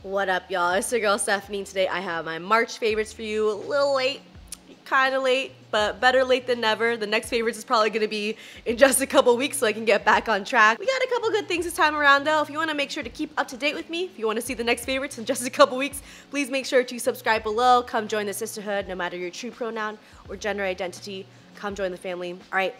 What up, y'all? It's your girl Stephanie. Today I have my March favorites for you. A little late, kind of late, but better late than never. The next favorites is probably gonna be in just a couple weeks so I can get back on track. We got a couple good things this time around though. If you wanna make sure to keep up to date with me, if you wanna see the next favorites in just a couple weeks, please make sure to subscribe below. Come join the sisterhood, no matter your true pronoun or gender identity. Come join the family. All right.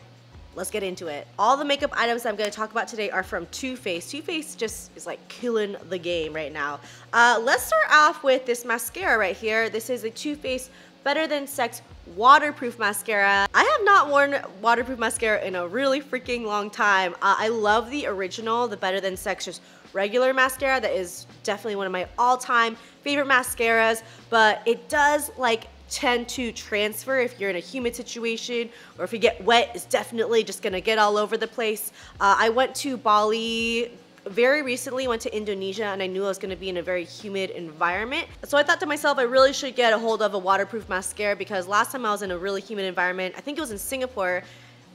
Let's get into it. All the makeup items I'm gonna talk about today are from Too Faced. Too Faced just is like killing the game right now. Let's start off with this mascara right here. This is a Too Faced Better Than Sex waterproof mascara. I have not worn waterproof mascara in a really freaking long time. I love the original, the Better Than Sex just regular mascara. That is definitely one of my all-time favorite mascaras, but it does like tend to transfer if you're in a humid situation, or if you get wet, it's definitely just gonna get all over the place. I went to Bali very recently, went to Indonesia, and I knew I was gonna be in a very humid environment. So I thought to myself, I really should get a hold of a waterproof mascara, because last time I was in a really humid environment, I think it was in Singapore,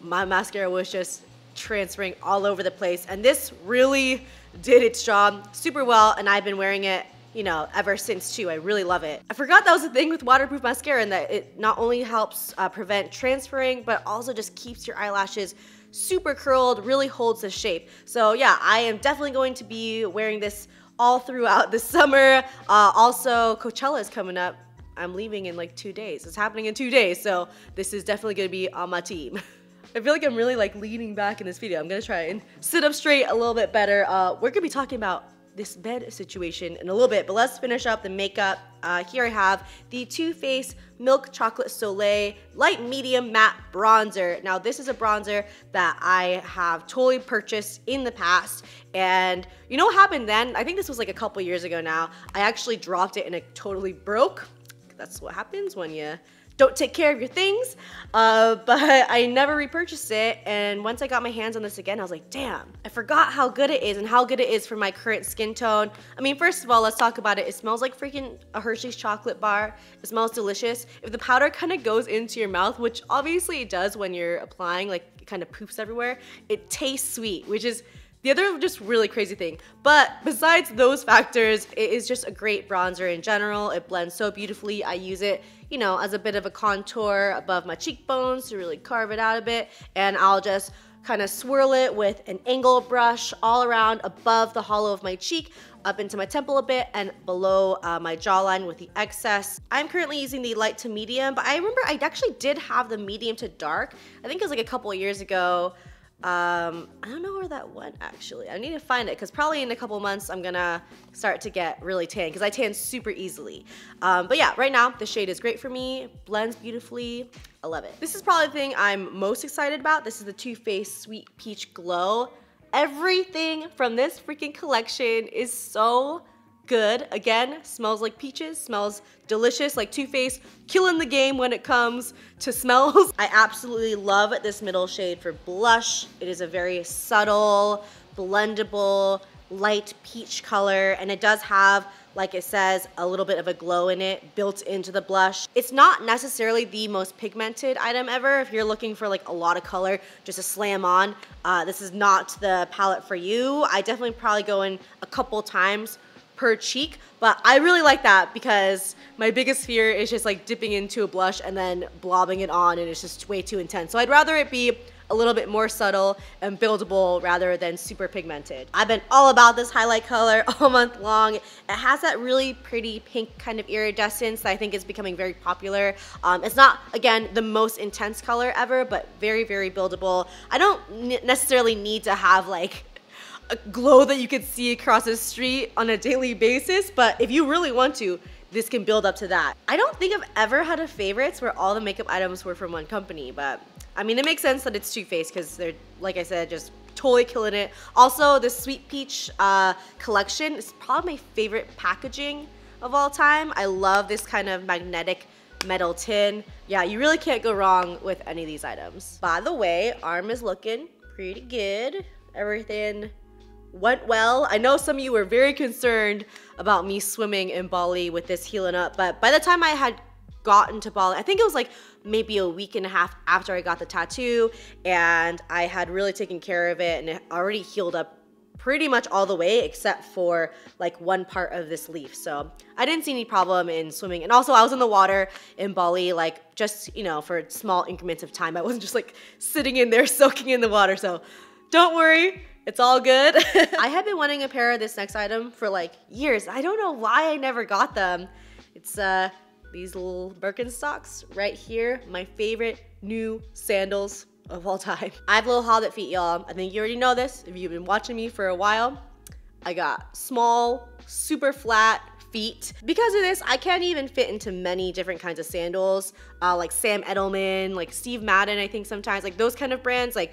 my mascara was just transferring all over the place. And this really did its job super well, and I've been wearing it ever since too. I really love it. I forgot that was the thing with waterproof mascara, and that it not only helps prevent transferring, but also just keeps your eyelashes super curled, really holds the shape. So yeah, I am definitely going to be wearing this all throughout the summer. Also, Coachella is coming up. I'm leaving in like 2 days. It's happening in 2 days, so this is definitely gonna be on my team. I feel like I'm really like leaning back in this video. I'm gonna try and sit up straight a little bit better. We're gonna be talking about this bed situation in a little bit, but let's finish up the makeup. Here I have the Too Faced Milk Chocolate Soleil Light Medium Matte Bronzer. Now this is a bronzer that I have totally purchased in the past, and you know what happened then? I think this was like a couple years ago now. I actually dropped it and it totally broke. That's what happens when you don't take care of your things, but I never repurchased it, and once I got my hands on this again, I was like, damn, I forgot how good it is and how good it is for my current skin tone. I mean, first of all, let's talk about it. It smells like freaking a Hershey's chocolate bar. It smells delicious. If the powder kind of goes into your mouth, which obviously it does when you're applying, like it kind of poops everywhere, it tastes sweet, which is the other just really crazy thing. But besides those factors, it is just a great bronzer in general. It blends so beautifully. I use it, as a bit of a contour above my cheekbones to really carve it out a bit. And I'll just kind of swirl it with an angle brush all around above the hollow of my cheek, up into my temple a bit, and below my jawline with the excess. I'm currently using the light to medium, but I remember I actually did have the medium to dark. I think it was like a couple of years ago. I don't know where that went actually. I need to find it, because probably in a couple months I'm gonna start to get really tan, because I tan super easily. But yeah, right now the shade is great for me, blends beautifully. I love it. This is probably the thing I'm most excited about. This is the Too Faced Sweet Peach Glow. Everything from this freaking collection is so good. Again, smells like peaches, smells delicious, like Too Faced killing the game when it comes to smells. I absolutely love this middle shade for blush. It is a very subtle, blendable, light peach color, and it does have, like it says, a little bit of a glow in it built into the blush. It's not necessarily the most pigmented item ever. If you're looking for like a lot of color just to slam on, this is not the palette for you. I definitely probably go in a couple times per cheek, but I really like that, because my biggest fear is just like dipping into a blush and then blobbing it on, and it's just way too intense. So I'd rather it be a little bit more subtle and buildable rather than super pigmented. I've been all about this highlight color all month long. It has that really pretty pink kind of iridescence that I think is becoming very popular. It's not, again, the most intense color ever, but very, very buildable. I don't necessarily need to have like a glow that you could see across the street on a daily basis, but if you really want to, this can build up to that. I don't think I've ever had a favorites where all the makeup items were from one company, but I mean, it makes sense that it's Too Faced, because they're, like I said, just totally killing it. Also, the Sweet Peach collection is probably my favorite packaging of all time. I love this kind of magnetic metal tin. Yeah, you really can't go wrong with any of these items. By the way, arm is looking pretty good. Everything went well. I know some of you were very concerned about me swimming in Bali with this healing up, but by the time I had gotten to Bali, I think it was like maybe a week and a half after I got the tattoo, and I had really taken care of it, and it already healed up pretty much all the way except for like one part of this leaf. So I didn't see any problem in swimming. And also I was in the water in Bali, like just, you know, for small increments of time. I wasn't just like sitting in there soaking in the water. So don't worry, it's all good. I have been wanting a pair of this next item for like years. I don't know why I never got them. It's these little Birkenstocks right here. My favorite new sandals of all time. I have little hobbit feet, y'all. I think you already know this if you've been watching me for a while. I got small, super flat feet. Because of this, I can't even fit into many different kinds of sandals, like Sam Edelman, like Steve Madden, I think sometimes, like those kind of brands, like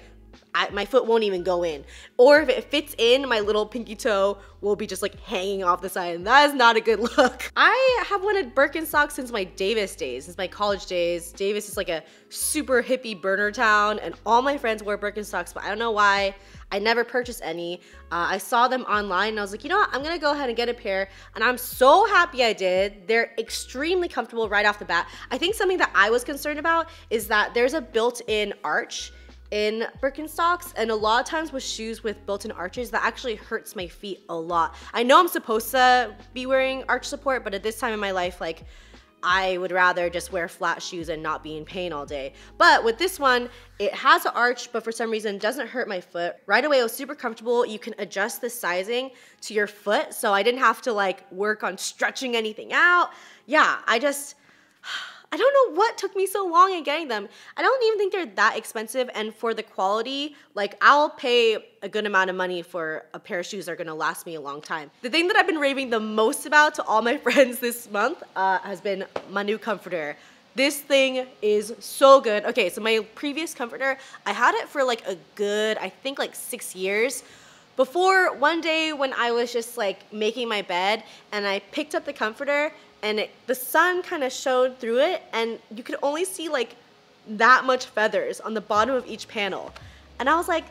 my foot won't even go in. Or if it fits in, my little pinky toe will be just like hanging off the side, and that is not a good look. I have wanted Birkenstocks since my Davis days, since my college days. Davis is like a super hippie burner town, and all my friends wear Birkenstocks, but I don't know why. I never purchased any. I saw them online and I was like, you know what, I'm gonna go ahead and get a pair, and I'm so happy I did. They're extremely comfortable right off the bat. I think something that I was concerned about is that there's a built-in arch in Birkenstocks, and a lot of times with shoes with built-in arches, that actually hurts my feet a lot. I know I'm supposed to be wearing arch support, but at this time in my life, like, I would rather just wear flat shoes and not be in pain all day. But with this one, it has an arch, but for some reason doesn't hurt my foot. Right away, it was super comfortable. You can adjust the sizing to your foot, so I didn't have to like work on stretching anything out. Yeah, I don't know what took me so long in getting them. I don't even think they're that expensive, and for the quality, like I'll pay a good amount of money for a pair of shoes that are gonna last me a long time. The thing that I've been raving the most about to all my friends this month has been my new comforter. This thing is so good. Okay, so my previous comforter, I had it for like a good, I think like 6 years. Before one day when I was just like making my bed and I picked up the comforter, and the sun kind of shone through it, and you could only see like that much feathers on the bottom of each panel. And I was like,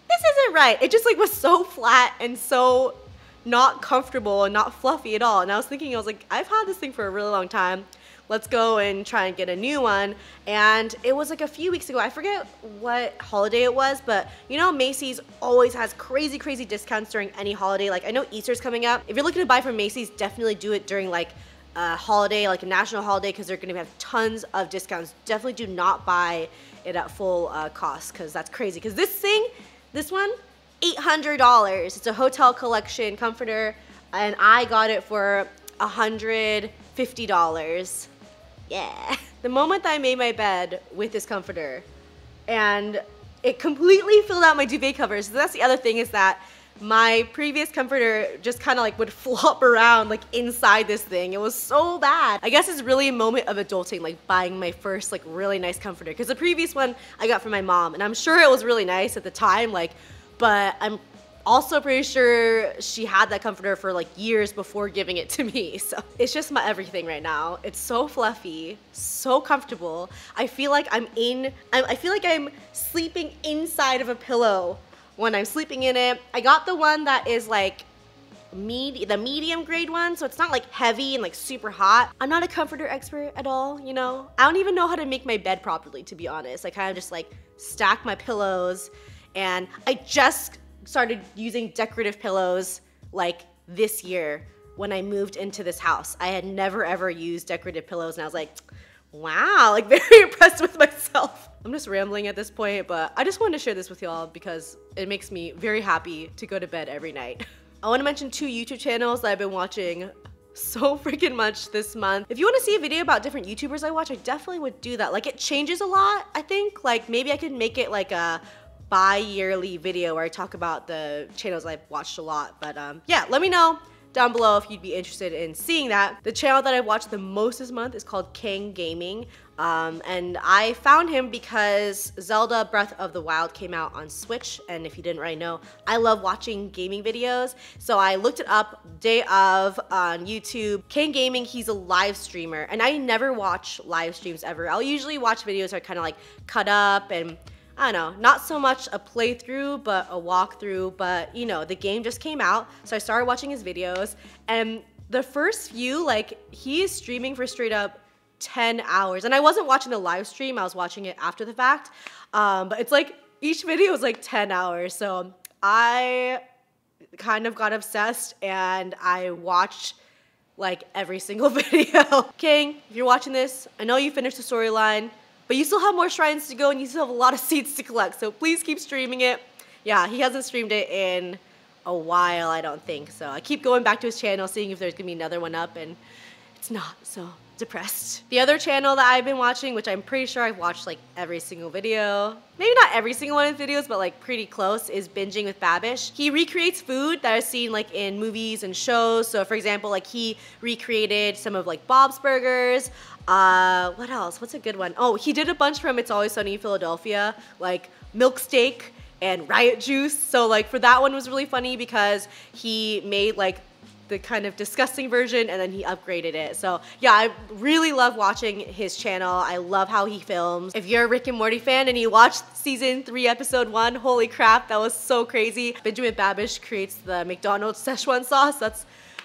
this isn't right. It just like was so flat and so not comfortable and not fluffy at all. And I was thinking, I was like, I've had this thing for a really long time. Let's go and try and get a new one. And it was like a few weeks ago. I forget what holiday it was, but you know, Macy's always has crazy, crazy discounts during any holiday. Like I know Easter's coming up. If you're looking to buy from Macy's, definitely do it during like a holiday, like a national holiday, because they're gonna have tons of discounts. Definitely do not buy it at full cost, because that's crazy. Because this one, $800. It's a hotel collection comforter, and I got it for $150. Yeah. The moment that I made my bed with this comforter, and it completely filled out my duvet covers. So that's the other thing, is that my previous comforter just kind of like would flop around like inside this thing. It was so bad. I guess it's really a moment of adulting, like buying my first like really nice comforter, because the previous one I got from my mom, and I'm sure it was really nice at the time, like, but I'm also pretty sure she had that comforter for like years before giving it to me. So it's just my everything right now. It's so fluffy, so comfortable. I feel like I'm sleeping inside of a pillow when I'm sleeping in it. I got the one that is like the medium grade one, so it's not like heavy and like super hot. I'm not a comforter expert at all, you know? I don't even know how to make my bed properly, to be honest. I kind of just like stack my pillows, and I just started using decorative pillows like this year when I moved into this house. I had never ever used decorative pillows, and I was like, wow, like very impressed with myself. I'm just rambling at this point, but I just wanted to share this with y'all because it makes me very happy to go to bed every night. I want to mention 2 YouTube channels that I've been watching so freaking much this month. If you want to see a video about different YouTubers I watch, I definitely would do that. Like, it changes a lot, I think. Like, maybe I could make it like a bi-yearly video where I talk about the channels I've watched a lot. But yeah, let me know down below if you'd be interested in seeing that. The channel that I watched the most this month is called King Gaming, and I found him because Zelda Breath of the Wild came out on Switch, and if you didn't already know, I love watching gaming videos, so I looked it up day of on YouTube. King Gaming, he's a live streamer, and I never watch live streams ever. I'll usually watch videos that are kind of like cut up and I don't know, not so much a playthrough, but a walkthrough. But you know, the game just came out, so I started watching his videos, and the first few, like, he is streaming for straight up 10 hours. And I wasn't watching the live stream, I was watching it after the fact. But it's like, each video is like 10 hours. So I kind of got obsessed and I watched like every single video. King, if you're watching this, I know you finished the storyline, but you still have more shrines to go and you still have a lot of seeds to collect, so please keep streaming it. Yeah, he hasn't streamed it in a while, I don't think, so I keep going back to his channel, seeing if there's gonna be another one up, and it's not, so depressed. The other channel that I've been watching, which I'm pretty sure I've watched like every single video, maybe not every single one of his videos, but like pretty close, is Binging with Babish. He recreates food that I've seen like in movies and shows. So for example, like he recreated some of like Bob's Burgers. What else? What's a good one? Oh, he did a bunch from It's Always Sunny in Philadelphia, like milk steak and riot juice. So like for that one was really funny because he made like the kind of disgusting version and then he upgraded it. So yeah, I really love watching his channel. I love how he films. If you're a Rick and Morty fan and you watched season 3 episode 1, holy crap, that was so crazy. Benjamin Babish creates the McDonald's Szechuan sauce.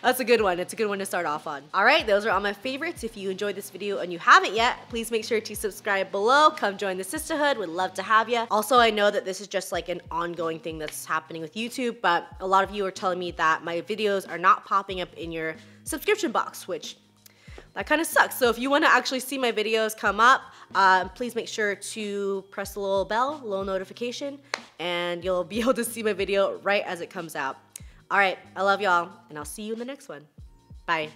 That's a good one. It's a good one to start off on. All right, those are all my favorites. If you enjoyed this video and you haven't yet, please make sure to subscribe below. Come join the sisterhood. Would love to have you. Also, I know that this is just like an ongoing thing that's happening with YouTube, but a lot of you are telling me that my videos are not popping up in your subscription box, which that kind of sucks. So if you want to actually see my videos come up, please make sure to press the little bell, little notification, and you'll be able to see my video right as it comes out. All right, I love y'all, and I'll see you in the next one. Bye.